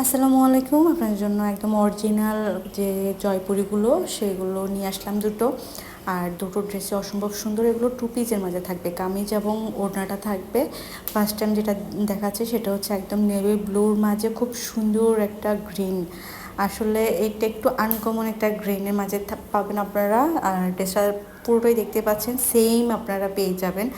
আসসালামু আলাইকুম। আপনার জন্য একদম অরিজিনাল যে জয়পুরিগুলো সেগুলো নিয়ে আসলাম দুটো। আর দুটো ড্রেসে অসম্ভব সুন্দর, এগুলো টু পিসের মাঝে থাকবে, কামিজ এবং ওড়নাটা থাকবে। ফার্স্ট টাইম যেটা দেখাচ্ছে সেটা হচ্ছে একদম নেভি ব্লুর মাঝে খুব সুন্দর একটা গ্রিন। আসলে এটা একটু আনকমন একটা গ্রিনের মাঝে পাবেন আপনারা। আর ড্রেসটা পুরোটাই দেখতে পাচ্ছেন সেম আপনারা পেয়ে যাবেন।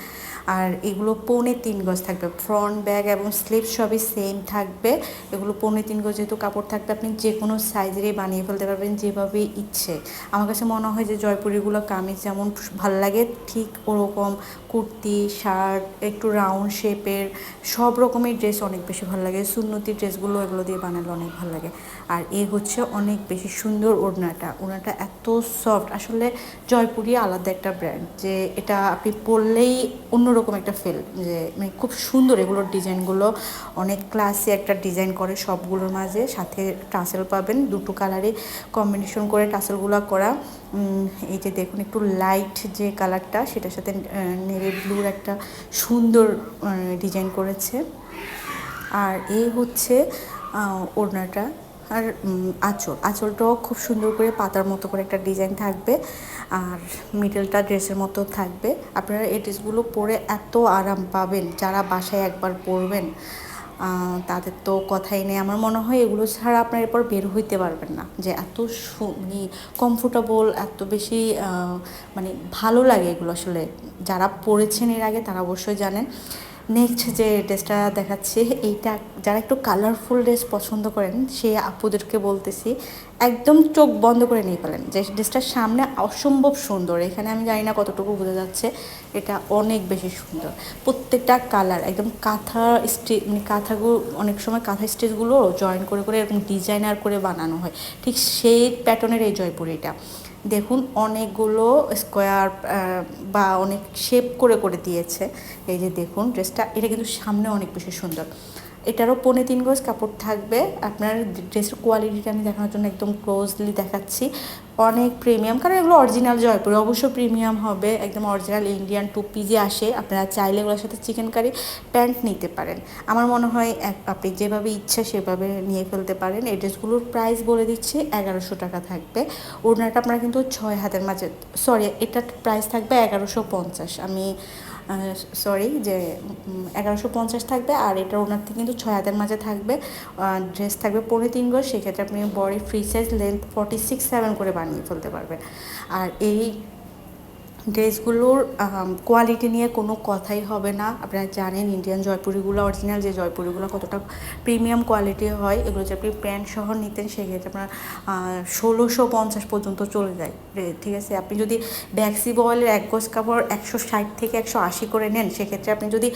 আর এগুলো 3.25 গজ থাকবে, ফ্রন্ট ব্যাগ এবং স্লিভ সবই সেম থাকবে। এগুলো 3.25 গজ যেহেতু কাপড় থাকবে, আপনি যে কোনো সাইজেরই বানিয়ে ফেলতে পারবেন যেভাবে ইচ্ছে। আমার কাছে মনে হয় যে জয়পুরিগুলো কামিজ যেমন ভালো লাগে ঠিক ওরকম কুর্তি, শার্ট, একটু রাউন্ড শেপের সব রকমের ড্রেস অনেক বেশি ভালো লাগে। সুন্নতি ড্রেসগুলো এগুলো দিয়ে বানালে অনেক ভালো লাগে। আর এই হচ্ছে অনেক বেশি সুন্দর ওড়নাটা এত সফট। আসলে জয়পুরি আলাদা একটা ব্র্যান্ড, যে এটা আপনি পরলেই অন্যরকম একটা ফিল, যে মানে খুব সুন্দর। এগুলোর ডিজাইনগুলো অনেক ক্লাসি একটা ডিজাইন করে সবগুলোর মাঝে, সাথে টাসেল পাবেন দুটো কালারে কম্বিনেশন করে টাসেলগুলো করা। এই যে দেখুন একটু লাইট যে কালারটা সেটার সাথে নেভি ব্লুর একটা সুন্দর ডিজাইন করেছে। আর এই হচ্ছে ওড়নাটা। আর আঁচলটাও খুব সুন্দর করে পাতার মতো করে একটা ডিজাইন থাকবে। আর মিডলটা ড্রেসের মতো থাকবে। আপনারা এই ড্রেসগুলো পরে এত আরাম পাবেন, যারা বাসায় একবার পরবেন তাদের তো কথাই নেই। আমার মনে হয় এগুলো ছাড়া আপনার এরপর বের হইতে পারবেন না, যে এত মানে কমফোর্টেবল, এত বেশি মানে ভালো লাগে এগুলো। আসলে যারা পরেছেন এর আগে তারা অবশ্যই জানেন। নেক্সট যে ড্রেসটা দেখাচ্ছি, এইটা যারা একটু কালারফুল ড্রেস পছন্দ করেন সেই আপুদেরকে বলতেছি, একদম চোখ বন্ধ করে নিয়ে ফেলেন। যে ড্রেসটার সামনে অসম্ভব সুন্দর, এখানে আমি জানি না কতটুকু বোঝা যাচ্ছে, এটা অনেক বেশি সুন্দর। প্রত্যেকটা কালার একদম কাঁথা মানে কাঁথাগুলো, অনেক সময় কাঁথা স্টিচগুলো জয়েন করে করে এরকম ডিজাইনার করে বানানো হয়, ঠিক সেই প্যাটার্নের এই জয়পুরিটা। দেখুন অনেকগুলো স্কোয়ার বা অনেক শেপ করে করে দিয়েছে। এই যে দেখুন ড্রেসটা, এটা কিন্তু সামনে অনেক বেশি সুন্দর। এটারও 3.25 গজ কাপড় থাকবে। আপনার ড্রেসের কোয়ালিটিটা আমি দেখানোর জন্য একদম ক্লোজলি দেখাচ্ছি। অনেক প্রিমিয়াম, কারণ এগুলো অরিজিনাল জয়পুরি, অবশ্য প্রিমিয়াম হবে। একদম অরিজিনাল ইন্ডিয়ান টু পিসে আসে। আপনারা চাইলে এগুলোর সাথে চিকেন কারি প্যান্ট নিতে পারেন। আমার মনে হয় আপনি যেভাবে ইচ্ছা সেভাবে নিয়ে ফেলতে পারেন। এই ড্রেসগুলোর প্রাইস বলে দিচ্ছি, 1100 টাকা থাকবে। ওড়নাটা আপনারা কিন্তু 6 হাতের মাঝে, সরি এটার প্রাইস থাকবে 1150। আমি সরি, যে 1150 থাকবে। আর এটার ওনার থেকে কিন্তু 6 হাতের মাঝে থাকবে। ড্রেস থাকবে 3.25 গজ, সেক্ষেত্রে আপনি বডি ফ্রি সাইজ লেন্থ 46-7 করে বানিয়ে ফেলতে পারবেন। আর এই ড্রেসগুলোর কোয়ালিটি নিয়ে কোনো কথাই হবে না। আপনারা জানেন ইন্ডিয়ান জয়পুরিগুলো, অরিজিনাল যে জয়পুরিগুলো কতটা প্রিমিয়াম কোয়ালিটি হয়। এগুলো যে আপনি প্যান্ট সহ নিতেন সেক্ষেত্রে আপনার 1650 পর্যন্ত চলে যায়। ঠিক আছে, আপনি যদি ব্যাক্সি বয়েলের 1 গজ কাপড় 160 থেকে 180 করে নেন, সেক্ষেত্রে আপনি যদি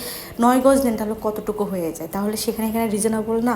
9 গজ নেন তাহলে কতটুকু হয়ে যায়, তাহলে সেখানে রিজনেবল না।